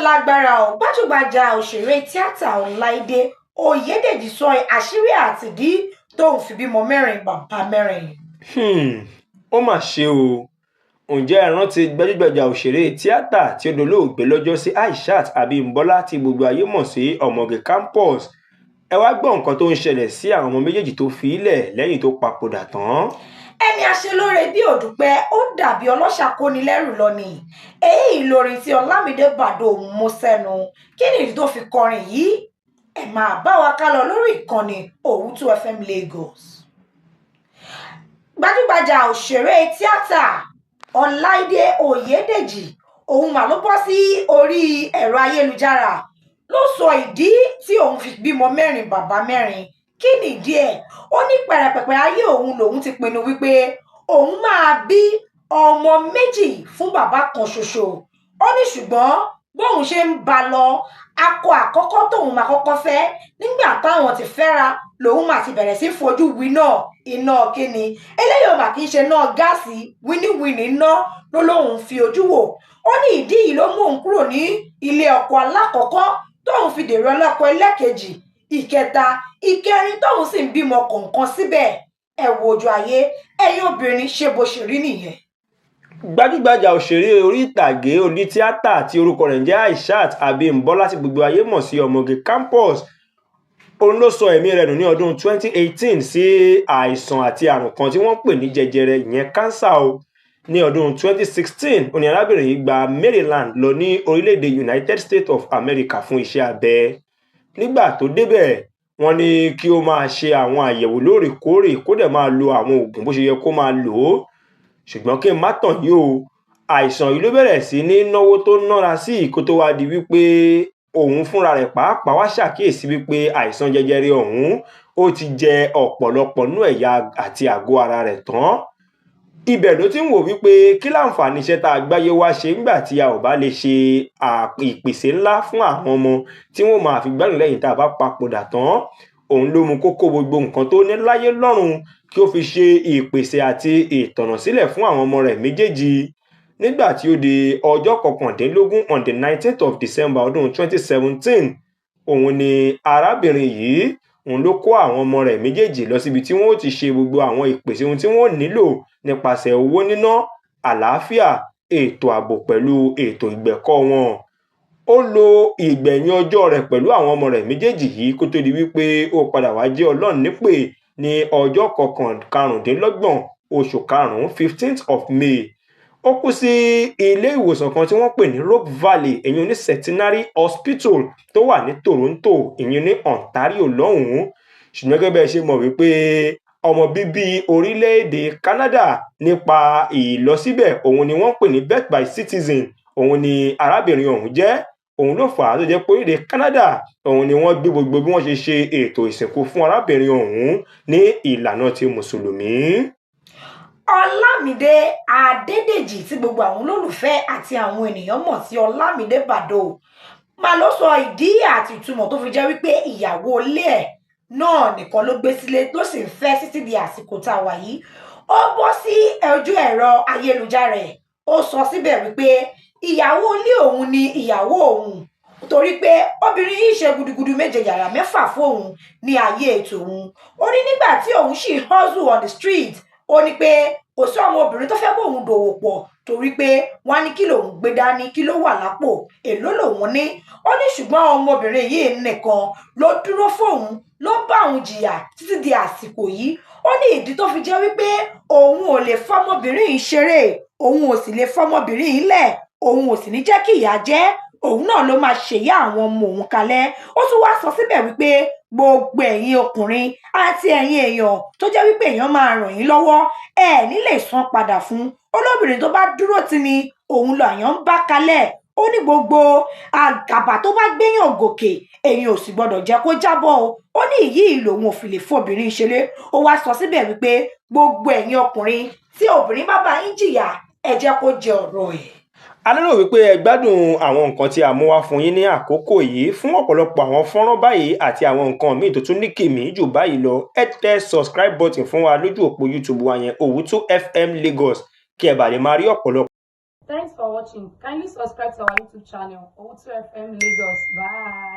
lágbára ò gbajúgbajà òṣèré tíátà Ọláìdé Oyèdèjì sọ àṣírí àtìdí tóun fi bímọ mẹ́rin bàbá mẹ́rin. Ó mà ṣe o. Ǹjẹ́ ẹ rántí gbajúgbajà òṣèré tíátà tí ó dolóògbé lọ́jọ́sí Aishat Abímbọ́lá tí gbogbo ayé mọ̀ sí Ọmọge Campus? Ẹ wá gbọ́ nǹkan tó ń ṣẹlẹ̀ sí àwọn ọmọ méjèèjì tó fi ilẹ̀ lẹ́yìn tó papòdà tán. Ẹni aṣelóore bí òdùpẹ́ ó dàbí ọlọ́ṣà kónilẹ́rù lọ ni. Èyí lórin tí Ọlámídé Bàdóò mú sẹ́nu. Kí ni ìdí tó fi kọrin yìí? Ẹ máa bá wa ká lọ lórí ìkànnì Owutu FM Lagos. Gbajúgbajà òṣèré tíátà Ọláìdé Oyèdèjì òun mà ló bọ́ sí orí ẹ̀rọ ayélujára ló sọ ìdí tí òun fi bímọ mẹ́rin bàbá mẹ́rin. Kí ni ìdí ẹ̀? Ó ní pẹ̀rẹ̀pẹ̀pẹ̀ ayé òun lòun ti pinnu wípé òun máa bí ọmọ méjì fún bàbá kan ṣoṣo. Ó ní ṣùgbọ́n bóun ṣe ń bá lọ akọ àkọ́kọ́ tóun máa kọ́kọ́ fẹ́ nígbà táwọn ti fẹ́ra lòun máa ti bẹ̀rẹ̀ sí fojú winá iná kíni eléyìí ò mà kí ń ṣe náà gáàsì wíníwíní iná ló lóun fi ojú wò. Ó ní ìdí yìí ló mú òun kúrò ní ilé ọkọ alákọ̀ọ́kọ́ tóun fi dèrò ọlọ́kọ ẹlẹ́kejì ìkẹta ìkẹrin tóun sì ń bímọ kọ̀ọ̀kan síbẹ̀. Ẹ wo ojú ayé ẹ̀yin obìnrin ṣe bó ṣe rí nìyẹn. Gbajúgbajà òṣèré orí ìtàgé onítíátà tí orúkọ rẹ̀ ń jẹ́ Aishat Abímbọ́lá tí gbogbo ayé mọ̀ sí Ọmọge Campus, òun ló sọ ẹ̀mí rẹ̀ nù ní ọdún 2018 sí àìsàn àti àrùn kan tí wọ́n pè ní jẹjẹrẹ ìyẹn kánsà o. Ní ọdún 2016 òní arábìnrin yìí gba Maryland lọ ní orílẹ̀-èdè United States of America fún iṣẹ́ abẹ. Nígbà tó débẹ̀ wọ́n ní kí ó máa ṣe àwọn àyẹ̀wò lóòrèkóòrè kó dẹ̀ máa lo àwọn oògùn bó ṣe yẹ kó máa lò ó. Ṣùgbọ́n kí n má tàn yín o, àìsàn yìí ló bẹ̀rẹ̀ sí ní náwó tó nára sí kó tó wá di wípé òun fúnra rẹ̀ pàápàá wá ṣàkíyèsí wípé àìsàn jẹjẹrẹ ọ̀hún ó ti jẹ ọ̀pọ̀lọpọ̀ nú ẹ̀yà àti àgọ́ ara rẹ̀ tán. Ibẹ̀ ló ti ń wò wípé kí láǹfààní iṣẹ́ tá a gbáyé wá ṣe nígbà tí a ò bá lè ṣe ìpèsè ńlá fún àwọn ọmọ tí wọ́n máa fi gbádùn lẹ́yìn tá a bá papòdà tán. Òun ló mú kókó gbogbo nǹkan tó ní láyé lọ́rùn kí ó fi ṣe ìpèsè àti ìtọ̀nà sílẹ̀ fún àwọn ọmọ rẹ̀ méjèèjì. Nígbà tí ó di ọjọ́ 19 on the 19th of December ọdún 2017 òun ni arábìnrin yìí òun ló kó àwọn ọmọ rẹ̀ méjèèjì lọ síbi tí wọ́n ó ti ṣe gbogbo àwọn ìpèsè ohun tí wọ́n nílò nípasẹ̀ owó níná, àlàáfíà, ètò ààbò pẹ̀lú ètò ìgbẹ̀kọ́ wọn. Ó lo ìgbẹ̀yìn ọjọ́ rẹ̀ pẹ̀lú àwọn ọmọ rẹ̀ méjèèjì yìí kó tó di wípé ó padà wá jẹ́ Ọlọ́run nípè ní ọjọ́ 25 oṣù karùn-ún 15th of May. Ó kú sí ilé ìwòsàn kan tí wọ́n pè ní Rock Valley ìyẹn ní Centenary Hospital tó wà ní Toronto ìyẹn ní Ontario lọ́hùn-ún. Ṣùgbọ́n gẹ́gẹ́ bẹ́ẹ̀ ṣe mọ̀ wípé ọmọ bíbí orílẹ̀-èdè Canada nípa ìlọsíbẹ̀ òun ni wọ́n pè ní birth by citizen òun ni arábìnrin ọ̀hún jẹ́. Òun ló fà á tó jẹ́ pé orílẹ̀-èdè Canada òun ni wọ́n gbé gbogbo bí wọ́n ṣe ṣe ètò ìsìnkú fún arábìnrin ọ̀hún ní ìlànà ti mùsùlùmí. Ọlámídé Adédèjì tí gbogbo àwọn olólùfẹ́ àti àwọn ènìyàn mọ̀ sí Ọlámídé Bàdóò máa ló sọ ìdí àti ìtumọ̀ tó fi jẹ́ wípé ìyàwó ilé ẹ̀ náà nìkan ló gbé sílé tó sì ń fẹ́ títí di àsìkò tá a wà yìí. Ó bọ́ sí ojú ẹ̀rọ ayélujára ẹ̀ ó sọ síbẹ̀ wípé ìyàwó ilé òun ni ìyàwó òun torí pé obìnrin yìí ṣe gudugudu méje yàrá mẹ́fà fóun ní ayé ètò òun. Ó ní nígbà tí òun sì hustle on the street ó ní pé kò sí ọmọ obìnrin tó fẹ́ bóun dòwò pọ̀ torí pé wọ́n á ní kí lòun gbé dání kí ló wà lápò èló lòun ní. Ó ní ṣùgbọ́n ọmọbìnrin yìí nìkan ló dúró fóun ló bá òun jìyà títí di àsìkò yìí. Ó ní ìdí tó fi jẹ́ wípé òun ò lè fọmọbìnrin yìí ṣeré òun ò sì lè fọmọbìnrin yìí lẹ̀ òun ò sì ní jẹ́ kí ìyà jẹ òun náà ló máa ṣèyá àwọn ọmọ òun kalẹ̀. Ó tún wá sọ síbẹ̀ wípé gbogbo ẹ̀yin ọkùnrin àti ẹ̀yin èèyàn tó jẹ́ wípé èèyàn máa ràn yín lọ́wọ́ ẹ̀ ní lè san padà fún olóbìnrin tó bá dúró tì ní òun làyàn ń bá kalẹ̀. Ó ní gbogbo àgàbà tó bá gbéyàn gòkè èèyàn ò sì gbọdọ̀ jẹ́ kó jábọ́ o. Ó ní ìyí lòun ò fi lè fobìnrin ṣeré. Ó wá sọ síbẹ̀ wípé gbogbo ẹ̀yin ọkùnrin tí obìnrin bá bá yín jìyà ẹ jẹ́ kó jẹ ọ̀rọ̀ ẹ̀. A lérò wípé ẹ gbádùn àwọn nǹkan tí a mú wá fún yín ní àkókò yìí. Fún ọ̀pọ̀lọpọ̀ àwọn fọ́nrán báyìí àti àwọn nǹkan míì tó tún ní kìmí jù báyìí lọ, ẹ tẹ subscribe button fún wa lójú òpó YouTube wa yẹn Owutu FM Lagos kí ẹ bá lè máa rí ọ̀pọ̀lọpọ̀ Thanks for watching. Kindly subscribe to our YouTube channel, Owutu FM Lagos. Bye.